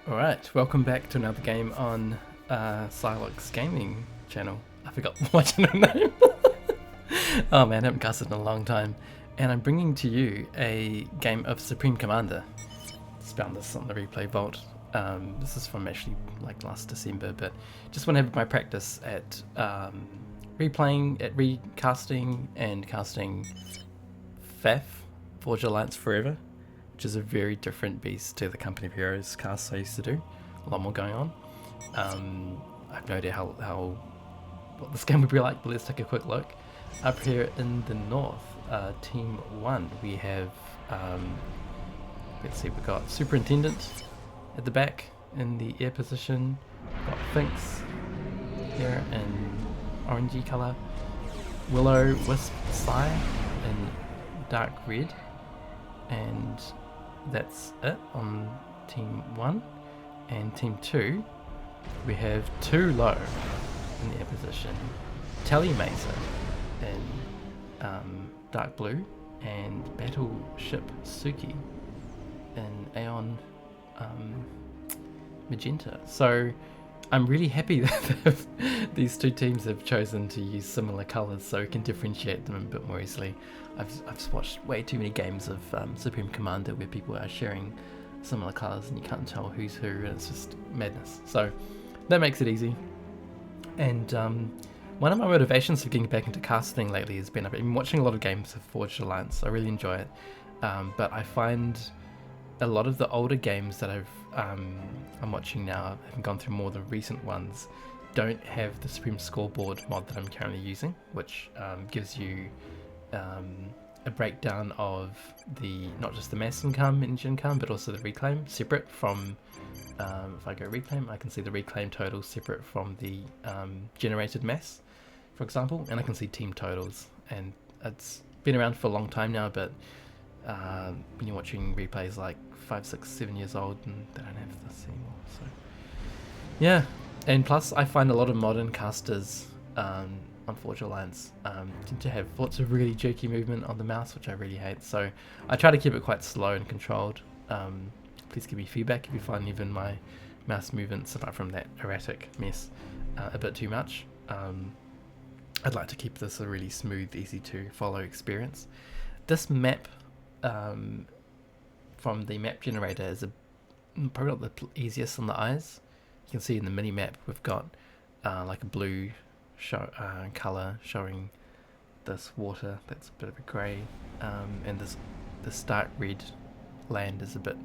Alright, welcome back to another game on Silox Gaming channel. I forgot my channel name. Oh man, I haven't casted in a long time. And I'm bringing to you a game of Supreme Commander. Just found this on the Replay Vault. This is from actually like last December, but just want to have my practice at replaying, at recasting and casting FAF, Forge Alliance Forever, which is a very different beast to the Company of Heroes casts I used to do. A lot more going on. I have no idea what this game would be like, but let's take a quick look. Up here in the north, Team 1, we have, let's see, we've got Superintendent at the back in the air position. We've got Finks here in orangey colour. Willow Wisp Psy in dark red. And that's it on Team 1. And Team 2, we have Too Low in the air position. Telemazer in dark blue, and Battleship Suki in Aeon magenta. So I'm really happy that these two teams have chosen to use similar colours so we can differentiate them a bit more easily. I've watched way too many games of Supreme Commander where people are sharing similar colours and you can't tell who's who, and it's just madness. So that makes it easy. And one of my motivations for getting back into casting lately has been I've been watching a lot of games of Forged Alliance. I really enjoy it, but I find a lot of the older games that I'm watching now, having gone through more of the recent ones, don't have the Supreme Scoreboard mod that I'm currently using, which gives you a breakdown of not just the mass income, engine income, but also the reclaim separate from. If I go reclaim, I can see the reclaim totals separate from the generated mass, for example, and I can see team totals. And it's been around for a long time now, but when you're watching replays like 5, 6, 7 years old, and they don't have this anymore. So yeah, and plus I find a lot of modern casters on Forge Alliance tend to have lots of really jerky movement on the mouse, which I really hate. So I try to keep it quite slow and controlled. Please give me feedback if you find even my mouse movements, apart from that erratic mess, a bit too much. I'd like to keep this a really smooth, easy to follow experience. This map from the map generator is probably not the easiest on the eyes. You can see in the mini map we've got like a blue colour showing this water that's a bit of a grey, and this dark red land is a bit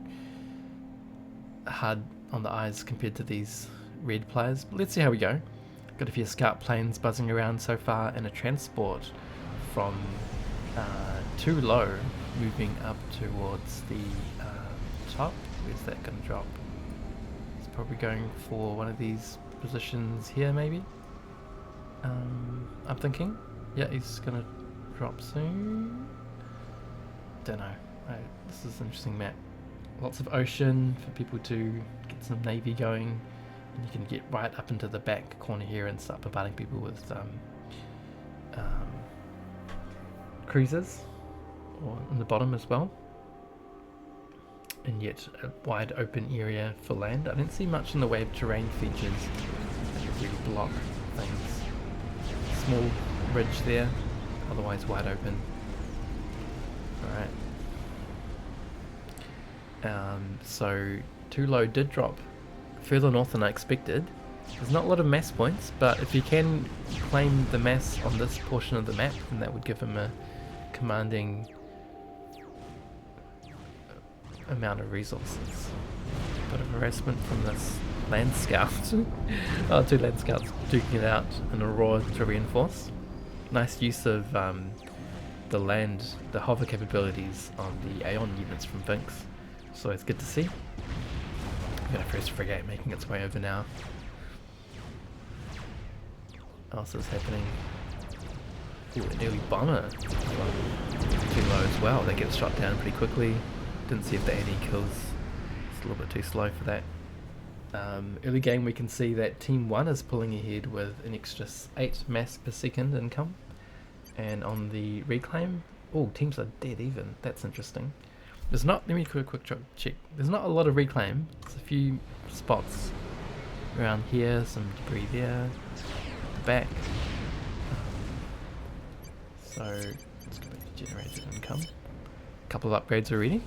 hard on the eyes compared to these red players. But let's see how we go. Got a few scout planes buzzing around so far, and a transport from Too Low moving up towards the top. Where's that going to drop? It's probably going for one of these positions here, maybe. I'm thinking. Yeah, he's going to drop soon. Don't know. This is an interesting map. Lots of ocean for people to get some navy going, and you can get right up into the back corner here and start bombarding people with cruisers, or in the bottom as well. And yet a wide open area for land. I didn't see much in the way of terrain features that really block things. Small ridge there, otherwise wide open. Alright. So Too Low did drop further north than I expected. There's not a lot of mass points, but if you can claim the mass on this portion of the map, then that would give him a commanding amount of resources. Bit of harassment from this land scout. Oh, two land scouts duking it out in a roar to reinforce. Nice use of the hover capabilities on the Aeon units from Vinx. So it's good to see. We've got a first frigate making its way over now. What else is happening? Ooh, an early bomber. Too Low as well. They get shot down pretty quickly. Didn't see if they had any kills. It's a little bit too slow for that. Early game we can see that Team 1 is pulling ahead with an extra 8 mass per second income. And on the reclaim, oh, teams are dead even. That's interesting. There's not, let me do a quick check. There's not a lot of reclaim. There's a few spots around here, some debris there, at the back. So let's go back to generated income. A couple of upgrades already.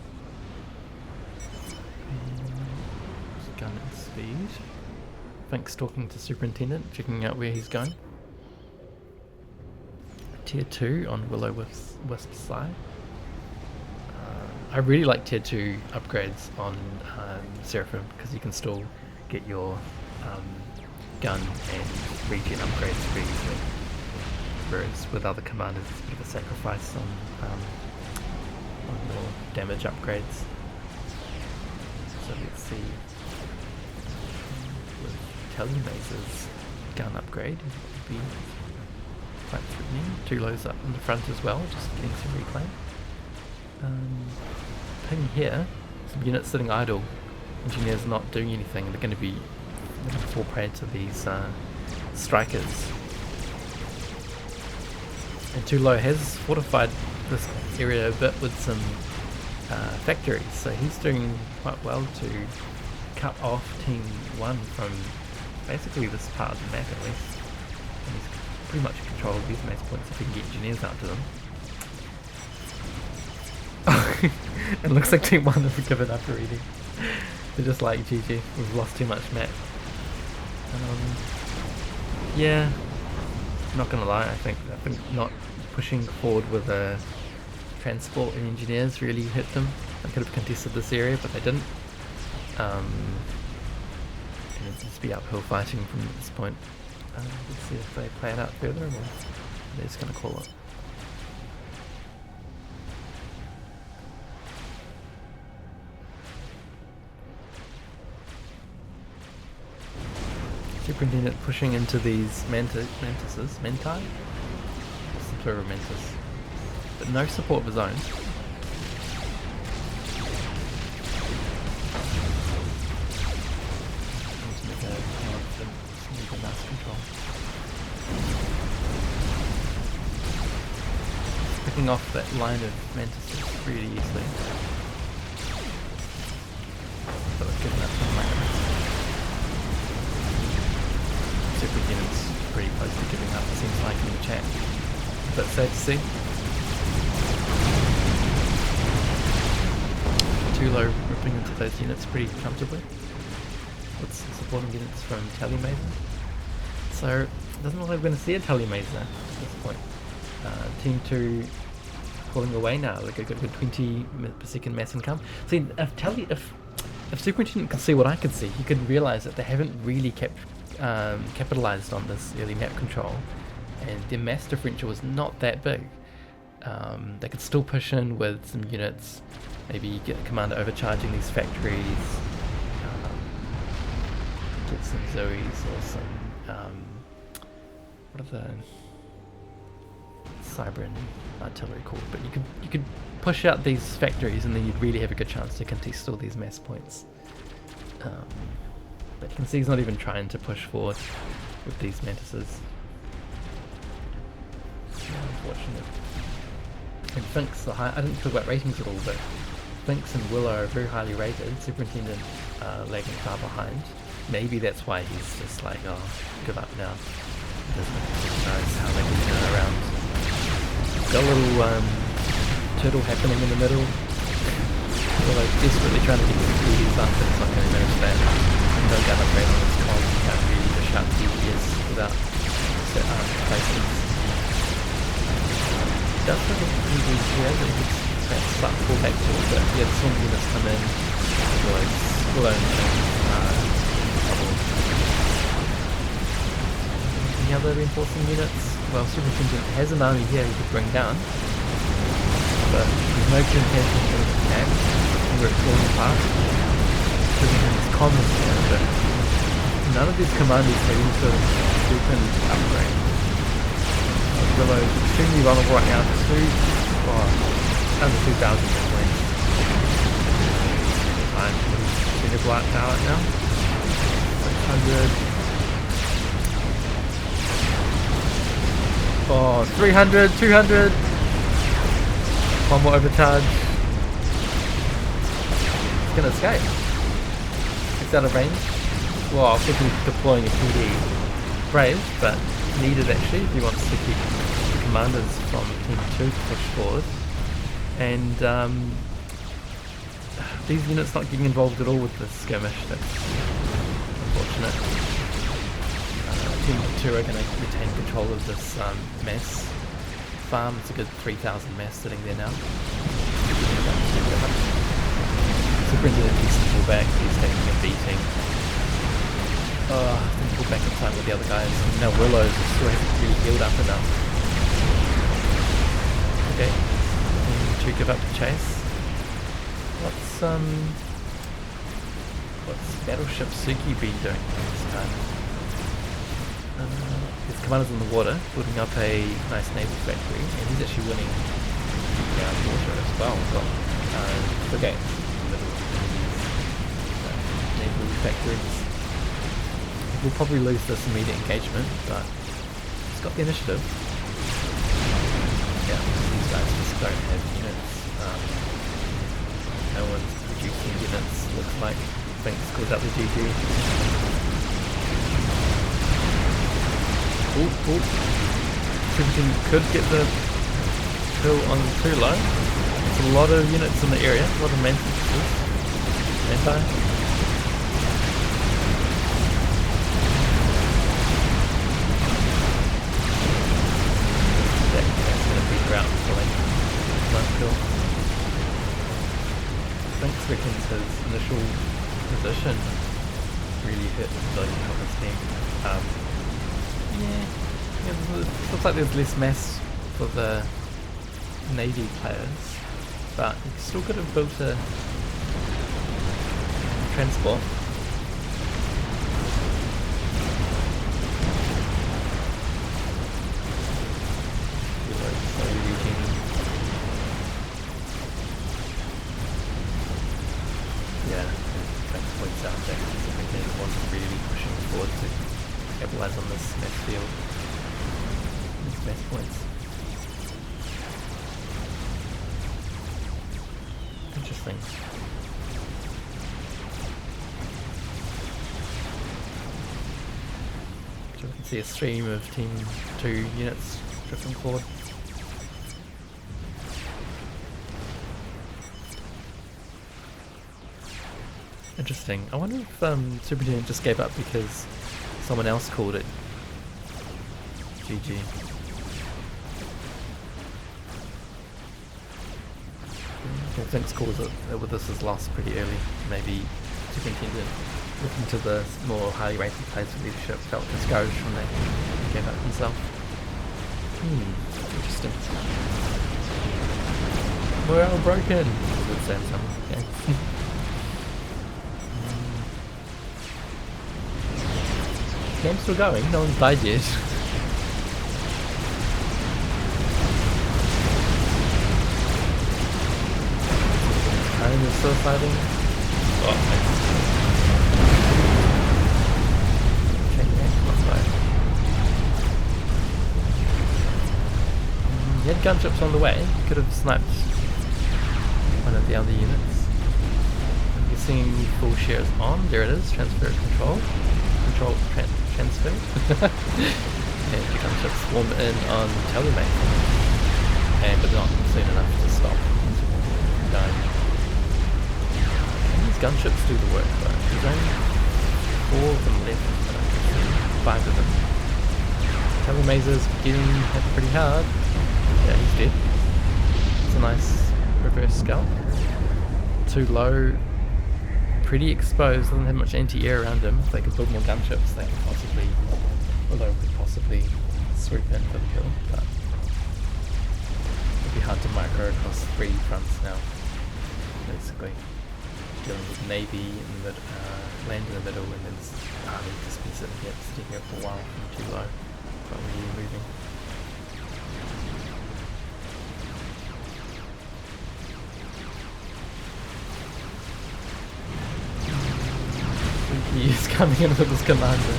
Gun and speed. Fink's talking to Superintendent, checking out where he's going. Tier 2 on Will-O-Wisp side. I really like Tier 2 upgrades on Seraphim because you can still get your gun and regen upgrades pretty easily. Whereas with other commanders it's a bit of a sacrifice on your damage upgrades. So let's see. With Telemaze's gun upgrade, it would be quite threatening. 2 lows up in the front as well, just getting some reclaim. Ping here, some units sitting idle, engineers not doing anything, they're going to be looking to fall prey to these strikers. And 2 low has fortified this area a bit with some factories, so he's doing quite well to cut off Team 1 from basically this part of the map at least. And he's pretty much in control of these mass points if he can get engineers out to them. It looks like Team 1 have given up already. They're just like, GG, we've lost too much map. Yeah, not gonna lie, I think not pushing forward with a transport and engineers really hit them. They could have contested this area, but they didn't. And it'd just be uphill fighting from this point. Let's see if they play it out further, or they're just gonna call it. Superintendent pushing into these mantises, mentai? What's the plural mantis? But no support of his own. Picking off that line of mantises really easily. But I've given up some micro. Superintendent's pretty close to giving up, it seems like, in the chat. But sad to see. Too low ripping into those units pretty comfortably. With supporting units from Telemazer. So it doesn't look like we're going to see a Telemazer at this point. Team 2 pulling away now, like a good 20 per second mass income. See, if Superintendent could see what I could see, he could realise that they haven't really capitalised on this early map control, and their mass differential was not that big. They could still push in with some units, maybe get the commander overcharging these factories, get some Zoes or some what are the Cybran artillery called, but you could push out these factories and then you'd really have a good chance to contest all these mass points. But you can see he's not even trying to push forward with these mantises. Unfortunate. And Fink's the high. I didn't talk about ratings at all, but Fink's and Willow are very highly rated. Superintendent lagging far behind. Maybe that's why he's just like, oh, give up now. He doesn't recognize how they can turn around. Got a little turtle happening in the middle. Willow desperately trying to get some DPS up, but it's not going to manage that. No gun upgrade on his com, you can't really push out DPS without placements. Does have a PV here that he can perhaps start to pull back to, but yeah, the swing units come in. Willow trouble. Any other reinforcing units? Well, Superintendent has an army here he could bring down, but there's no communication in the camp, and we're falling apart. Superintendent's common here, but none of these commanders have any sort of weapon upgrade. Willow is extremely vulnerable right now. Under 2,000 points. Fine, see the black pallet now. 600. Oh, 300, 200. One more overcharge. gonna escape. It's out of range. Well, I think he's deploying a PD Brave, but needed actually if he wants to keep the commanders from Team 2 to push forward. And these units not getting involved at all with this skirmish, that's unfortunate. Team 2 are going to retain control of this mess farm. It's a good 3,000 mess sitting there now. Superintendent needs to pull back, he's taking a beating. I think pull back in time with the other guys. Now Willows still hasn't really healed up enough. Okay, to give up the chase. What's Battleship Suki been doing this time? His commander's in the water, building up a nice naval factory, and he's actually winning water as well. Got frigate in the middle of these naval factories. We'll probably lose this immediate engagement, but he's got the initiative. Yeah, these guys just don't have units. No one's producing units, looks like. Thanks, scores out the GG. Superintendent could get the kill on too low. There's a lot of units in the area, a lot of mantises. Manti. That's going to peter out for like one kill. Thanks reckons his initial position really hit the help team. Yeah, it looks like there's less mass for the Navy players, but you still could have built a transport. Yeah, that points out that he wasn't really pushing forward to capitalize on this mess field. These mess points. Interesting. So we can see a stream of Team 2 units drifting forward. Interesting. I wonder if Superintendent just gave up because someone else called it GG. I think calls it with this is lost pretty early. Maybe Superintendent, looking to the more highly rated players for leadership, felt discouraged from that and gave up himself. Interesting. Morale broken! Good Samsung. Okay. Game's still going, no one's died yet. Kind of suiciding. Oh, he had gunships on the way, he could have sniped one of the other units. I'm guessing full share is on, there it is, transfer control. Transfer. And the gunships swarm in on Telemate. But not soon enough to stop dying. Can these gunships do the work though? There's only 4 of them left, but I can see 5 of them. Telemazer's getting hit pretty hard. Yeah, he's dead. It's a nice reverse scalp. Too low. Pretty exposed, doesn't have much anti-air around him. If they could build more gunships, they could possibly, although could possibly swoop in for the kill, but it'd be hard to micro across 3 fronts now, basically. Dealing with Navy in the mid, land in the middle, and then army just been sitting here for a while, too low, not really moving. He is coming in with his commander.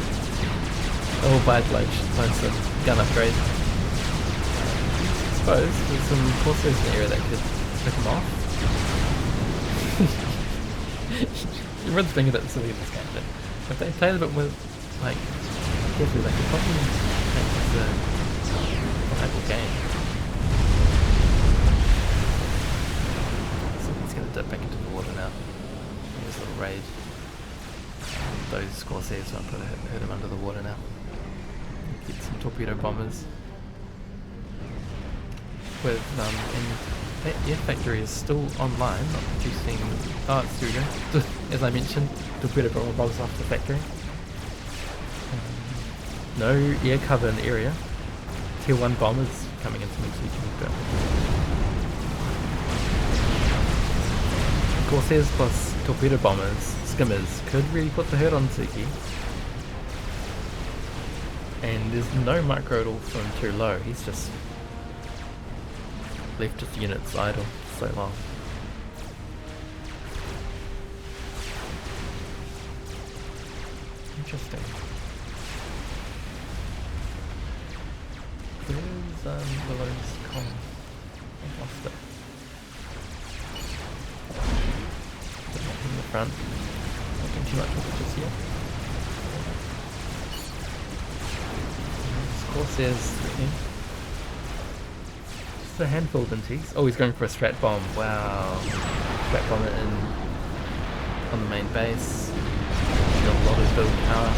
Oh, bad bloke should find some gun upgrade. I suppose there's some Corsairs in the area that could pick him off. Everyone's being a bit silly in this game, but if they played a bit more, like, carefully, they could probably make this a viable game. So he's going to dip back into the water now. There's a little raid. Those Corsairs won't hurt him under the water now. Get some torpedo bombers. With and that air factory is still online, not producing. Oh, here we go. As I mentioned, torpedo bomber bombs off the factory. No air cover in the area. Tier 1 bombers coming into Mitsuki, but Corsairs plus torpedo bombers, skimmers, could really put the hurt on Tsuki. And there's no micro at all from too low. He's just left his units idle so long. Interesting. Where's Willow's comm? I lost it. In the front. Not doing too much with it just yet. Corsairs threatening. Just a handful of inties. Oh, he's going for a strat bomb. Wow. Strat bomber in on the main base. Got a lot of build power.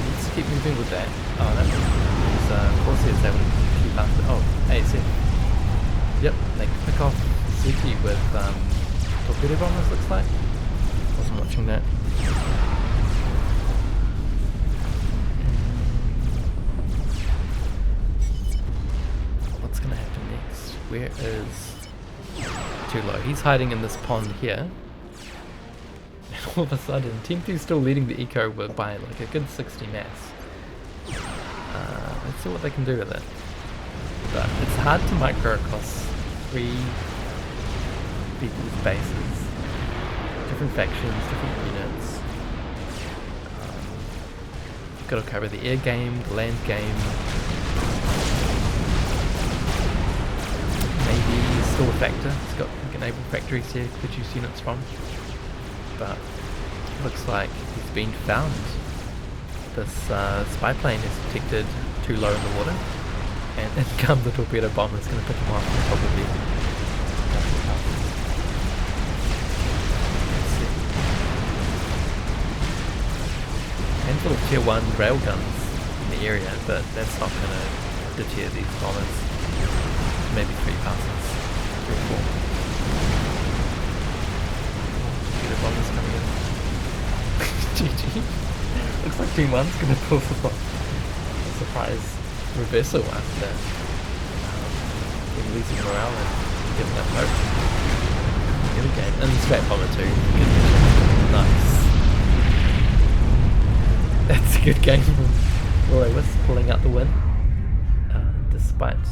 Let's keep moving with that. Oh, that was Corsairs able to keep after. Oh, ASF. Yep, they can pick off Suki with torpedo bombers, looks like. Wasn't watching that. What's gonna happen next? Where is too low? He's hiding in this pond here. And all of a sudden, Team 2 is still leading the eco by like a good 60 mass. Let's see what they can do with it. But it's hard to micro across 3 people's bases. Different factions, different units. You've got to cover the air game, the land game. Maybe still a factor. It's got like naval factories here to produce units from. But it looks like he's been found. This spy plane is detected too low in the water. And in comes the torpedo bomber. It's going to pick him off and probably. Handful of tier 1 railguns in the area, but that's not going to deter these bombers. Maybe 3 passes. 3 or 4. Torpedo bombers coming in. GG. Looks like Team 1's going to pull the surprise reversal after losing morale and giving up hope. Good game. And the strat bomber too. Good mission. Nice. That's a good game from Lewis pulling out the win despite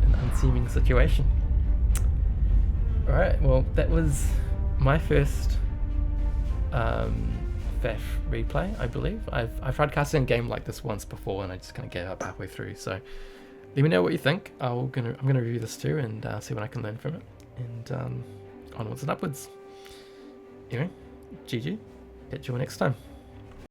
an unseeming situation. Alright, well that was my first FAF replay, I believe. I've tried casting a game like this once before and I just kind of gave up halfway through, so let me know what you think. I'm gonna review this too and see what I can learn from it, and onwards and upwards. Anyway, GG, catch you all next time.